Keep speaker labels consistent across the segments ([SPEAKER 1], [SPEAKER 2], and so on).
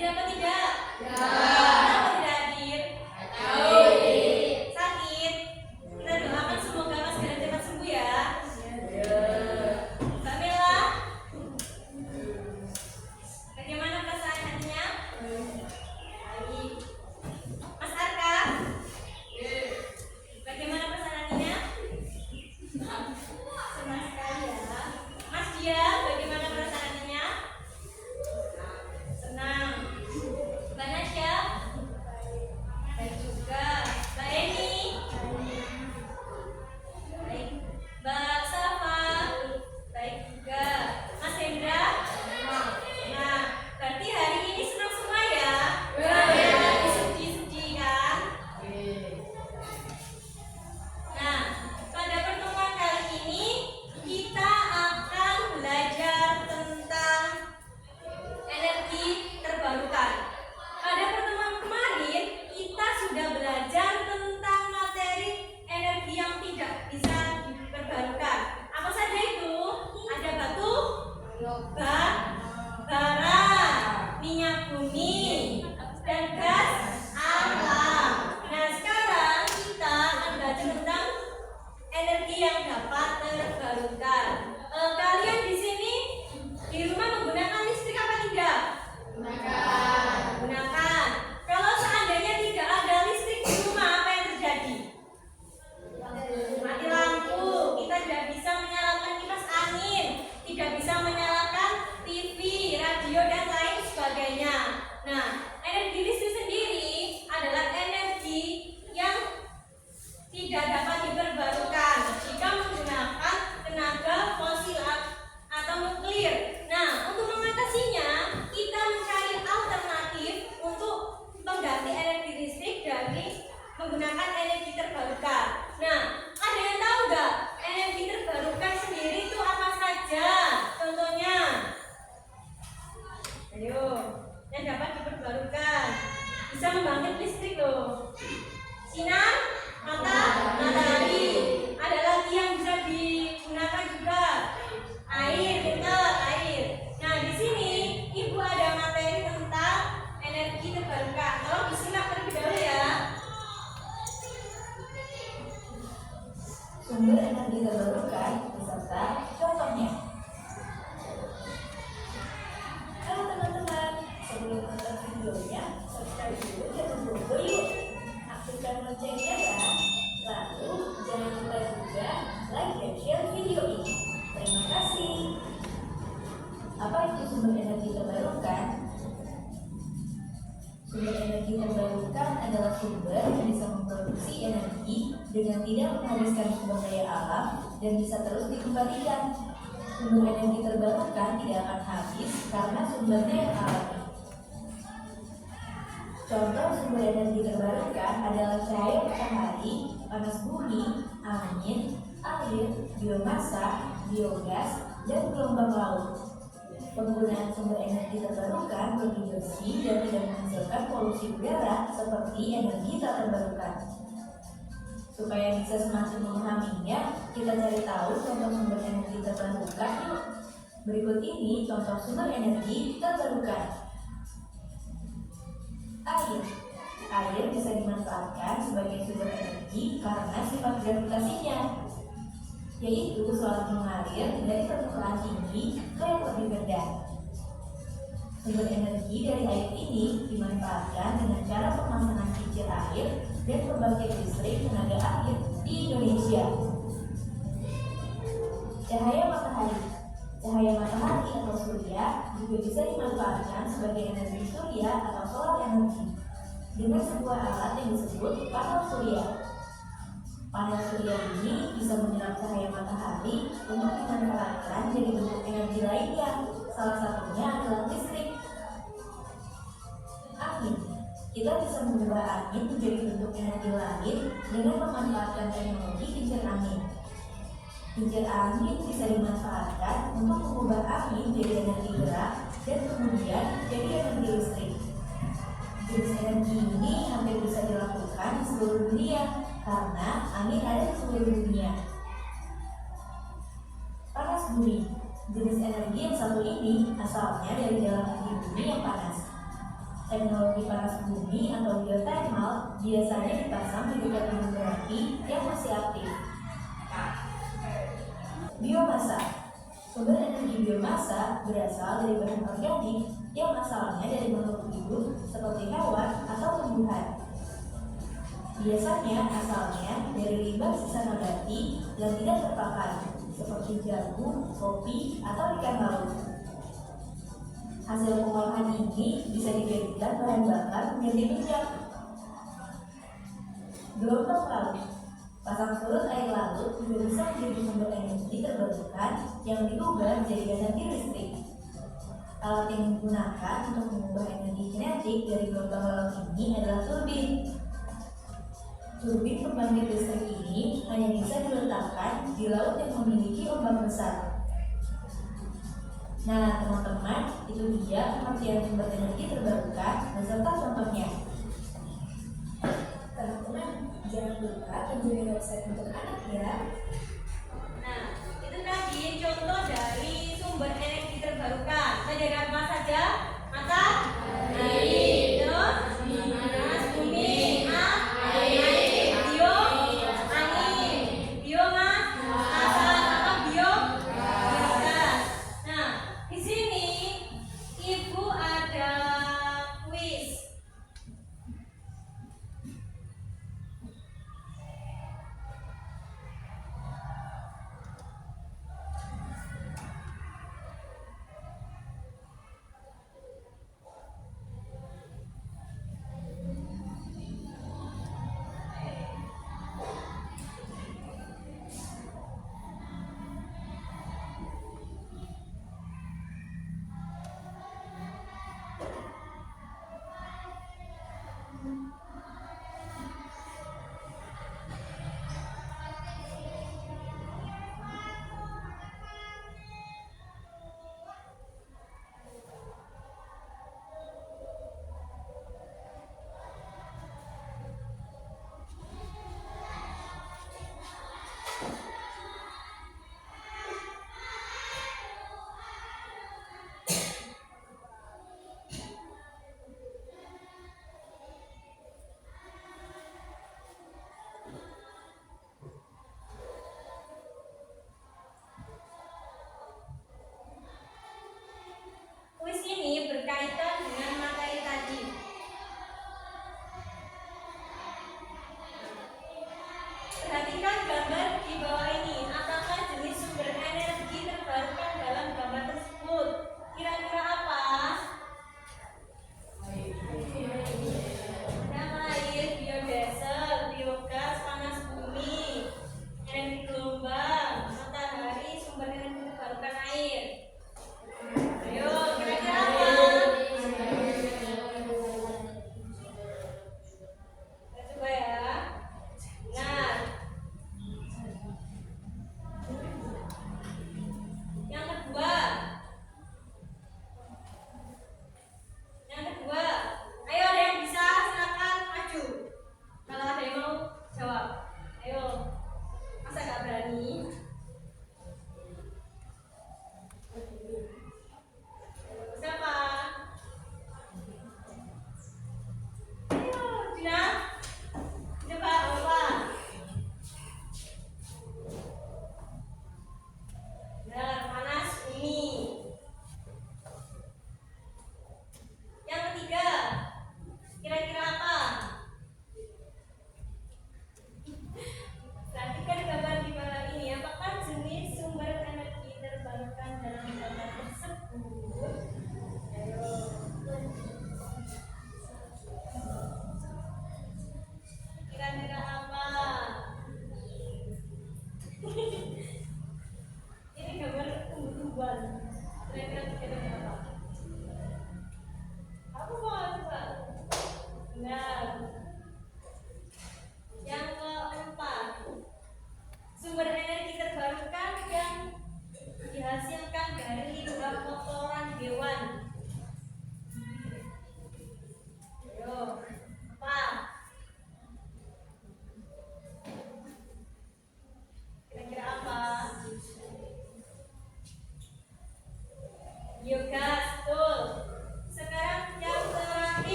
[SPEAKER 1] Hadir apa tidak?
[SPEAKER 2] Ya.
[SPEAKER 1] Kenapa tidak hadir? Sakit? Kita doakan semoga Mas Garan cepat sembuh ya. Mbak Mela, bagaimana perasaan hatinya? Baik. Mas Arka, bagaimana perasaan hatinya? Senang sekali ya. Mas Dia, bagaimana perasaan hatinya? Senang. Mbak Nasya, baik juga. Mbak Eni, baik. Mbak Safa, baik juga. Mas Hendra, nah, berarti hari ini senang semua ya? Sedih-sedih kan? Nah, pada pertemuan kali ini kita akan belajar tentang energi terbarukan. Pada pertemuan kemarin kita sudah belajar tentang materi energi yang tidak bisa diperbarukan. Apa saja itu? Ada batu, bara, minyak bumi, dan gas alam. Nah, sekarang kita akan belajar tentang energi yang dapat terbarukan. Kalian di sini di rumah menggunakan listrik apa tidak? Gunakan. Kalau seandainya tidak ada listrik di rumah, apa yang terjadi? Mati lampu. Kita tidak bisa menyalakan kipas angin, tidak bisa menyalakan TV, radio, dan lain sebagainya. Nah, energi listrik sendiri adalah energi yang tidak dapat diperbarukan jika menggunakan tenaga fosil atau nuklir. Nah, untuk mengatasinya, kita mencari alternatif untuk mengganti energi listrik dari menggunakan energi terbarukan. Nah, ada yang tahu nggak energi terbarukan sendiri itu apa saja? Contohnya, ayo, yang dapat diperbarukan bisa membangkit listrik loh. Sinar matahari. Ada lagi yang bisa digunakan juga. Air, pintar, air. Nah, di sini Ibu ada materi tentang energi terbarukan. Tolong disimak terlebih dahulu ya.
[SPEAKER 2] Sumber energi terbarukan beserta contohnya. Halo teman-teman, sebelum nonton videonya, subscribe dulu channel Bobo yuk. Aktifkan loncengnya ya. Lalu jangan lupa juga like dan share video ini. Terima kasih. Apa itu sumber energi terbarukan? Sumber energi terbarukan adalah sumber yang bisa memproduksi energi dengan tidak menghabiskan sumber daya alam dan bisa terus dikembalikan. Sumber energi terbarukan tidak akan habis karena sumbernya yang alami. Contoh sumber energi terbarukan adalah cahaya matahari, panas bumi, angin, air, biomasa, biogas, dan gelombang laut. Penggunaan sumber energi terbarukan lebih bersih dan tidak menghasilkan polusi udara seperti energi tak terbarukan. Supaya bisa semakin memahaminya, kita cari tahu contoh sumber energi terbarukan yuk. Berikut ini contoh sumber energi terbarukan. Air bisa dimanfaatkan sebagai sumber energi karena sifat gravitasinya, yaitu selalu mengalir dari permukaan tinggi ke yang lebih rendah. Sumber energi dari air ini dimanfaatkan dengan cara pemasangan kincir air dan pembangkit listrik tenaga air di Indonesia. Cahaya matahari atau surya juga bisa dimanfaatkan sebagai energi surya atau solar energi dengan sebuah alat yang disebut panel surya. Panel surya ini bisa menyerap cahaya matahari untuk dimanfaatkan jadi bentuk energi lainnya. Salah satunya adalah listrik. Angin. Kita bisa mengubah angin menjadi bentuk energi lain dengan memanfaatkan teknologi kincir angin. Kincir angin bisa dimanfaatkan untuk mengubah angin jadi energi gerak dan kemudian jadi energi listrik. Jenis energi ini hampir bisa dilakukan di seluruh dunia karena angin ada di seluruh dunia. Panas bumi. Jenis energi yang satu ini asalnya dari dalam energi bumi yang panas. Teknologi panas bumi atau geothermal biasanya dipasang di dekat gunung berapi yang masih aktif. Biomasa. Sumber energi biomasa berasal dari bahan organik yang asalnya dari makhluk hidup seperti hewan atau tumbuhan. Biasanya asalnya dari limbah sisa nabati yang tidak terpakai, seperti jagung, kopi, atau ikan laut. Hasil pengolahan ini bisa dijadikan bahan bakar menjadi minyak. Gelombang laut. Pasang surut air laut juga bisa menjadi sumber energi terbarukan yang diubah menjadi energi listrik. Alat yang digunakan untuk mengubah energi kinetik dari gelombang laut ini adalah turbin. Turbin pembangkit listrik ini hanya bisa diletakkan di laut yang memiliki ombak besar. Nah, teman-teman, itu dia pengertian sumber energi terbarukan beserta contohnya. Teman-teman, jangan lupa kunjungi website untuk anak ya.
[SPEAKER 1] Nah, itu tadi contoh dari sumber energi terbarukan. Ada apa saja? Matahari, terus panas bumi, air, angin, biomasa atau biogas. Nah, di sini Ibu ada kuis.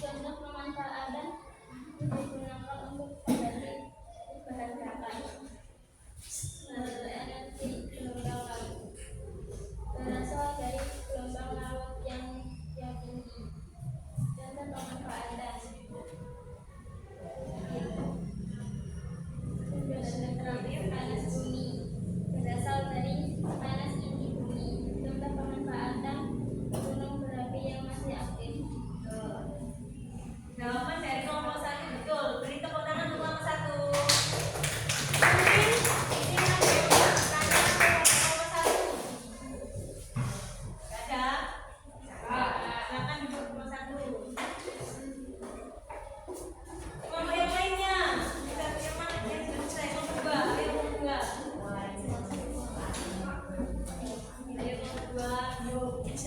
[SPEAKER 3] Contoh pemanfaatan digunakan untuk mengganti bahan bakar. Energi gelombang laut berasal dari gelombang laut yang tinggi. Contoh pemanfaatan sumber terakhir panas bumi berasal dari panas inti bumi. Contoh pemanfaatan gunung berapi yang masih aktif.
[SPEAKER 1] Jawaban dari kelompok 1 betul. Beri tepuk tangan untuk kelompok 1. Mungkin ini ada yang bertanya kelompok 1. Gak ada? Silakan duduk kelompok 1. Kelompok yang lainnya. Yang mana yang sudah selesai? Kelompok 2. Ayo kelompok 2. Ayo kelompok 2.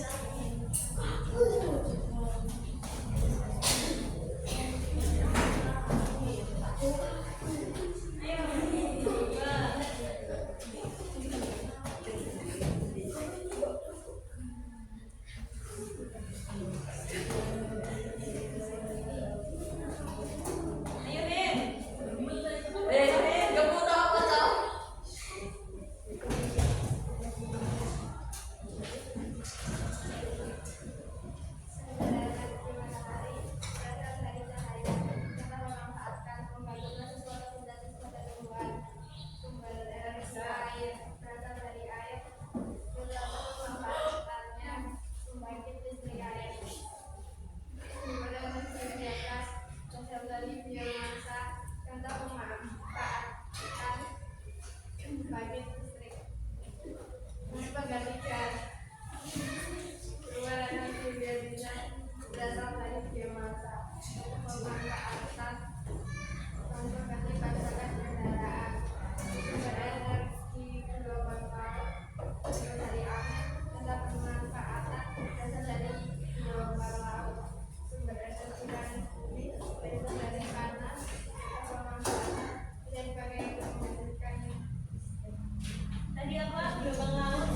[SPEAKER 1] Tadi apa? Gelombang laut.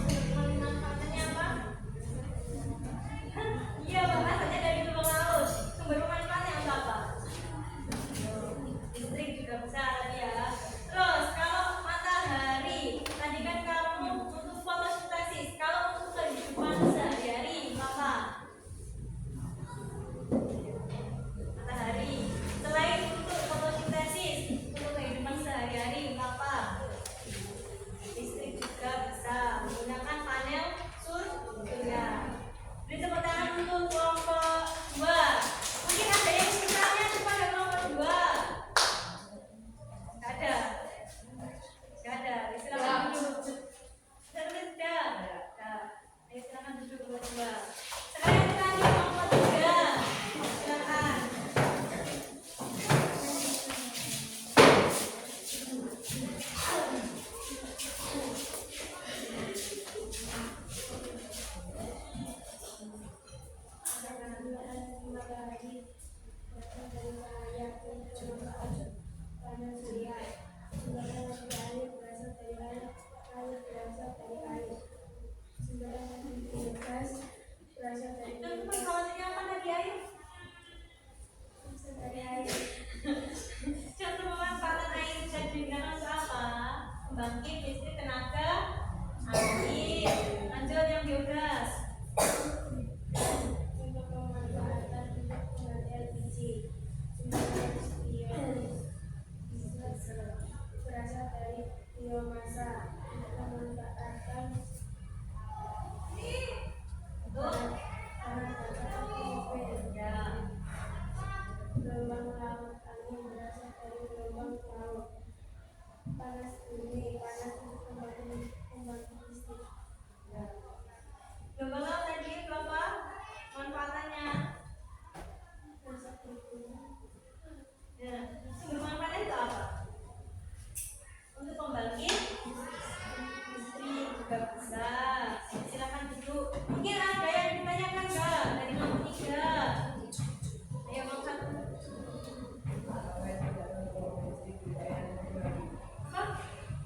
[SPEAKER 1] Manfaatnya apa? Iya, bahasanya dari gelombang laut. Sumber pemanfaatnya untuk apa? Listrik juga bisa tadi ya. Terus kalau matahari, tadi kan kamu untuk fotosintesis. Kalau untuk kehidupan sehari-hari, apa? Matahari. Selain untuk fotosintesis, untuk kehidupan sehari-hari, apa? Listrik juga bisa menggunakan panel surya. Beri tepuk tangan untuk kelompok 2. Mungkin ada yang bertanya kepada kelompok 2. Gak ada. Gak ada. Silakan duduk. Sudah. Ayo silakan duduk kelompok 2. Sekarang kita lanjut kelompok 3. Silakan. Dan khawatirnya apa tadi air? Contoh pemanfaatan air bisa digunakan untuk apa? Membangkit listrik tenaga angin. Lanjut yang biogas.
[SPEAKER 3] Untuk pemanfaatan untuk pengganti LPG, berasal dari biomasa. Untuk pemanfaatan panas bakar propel.
[SPEAKER 1] Ya.
[SPEAKER 3] Gelombang laut angin berasal dari gelombang laut. Panas bumi, panas untuk pembangkit listrik.
[SPEAKER 1] Gelombang laut tadi berapa manfaatannya?
[SPEAKER 3] Masak berguna.
[SPEAKER 1] Ya. Sumber manfaatnya itu apa? Untuk pembangkit listrik juga bisa. Silakan duduk. Mungkin ada yang ditanyakan nggak dari kelompok 3? Ayo kelompok 1. Apa?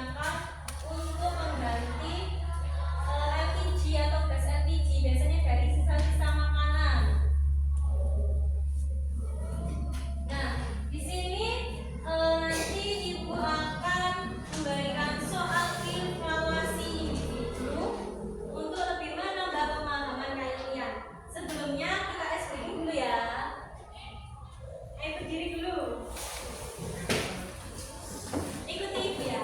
[SPEAKER 1] digunakan untuk mengganti LPG atau gas LPG, biasanya dari sisa-sisa makanan. Nah, di sini nanti Ibu akan memberikan soal evaluasi individu untuk lebih menambah pemahaman kalian. Sebelumnya kita SPI dulu ya. Ayo berdiri dulu. Ikuti Ibu ya.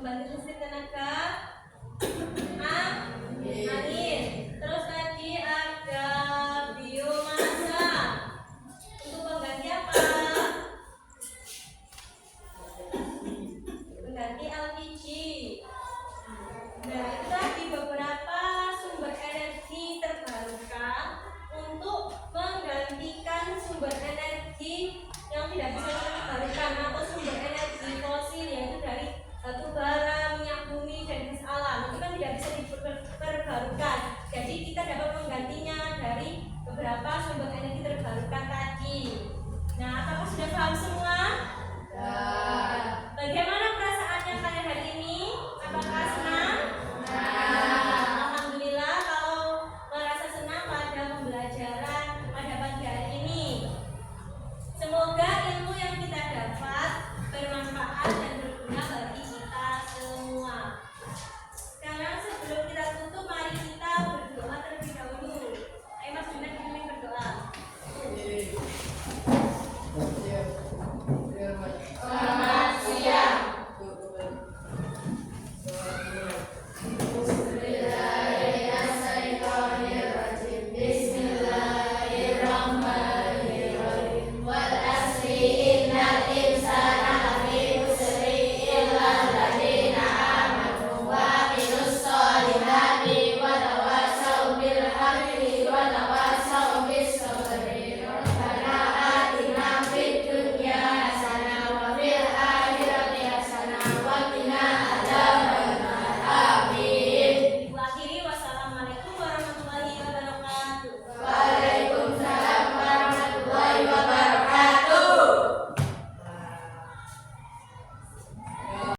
[SPEAKER 1] pembangkit listrik tenaga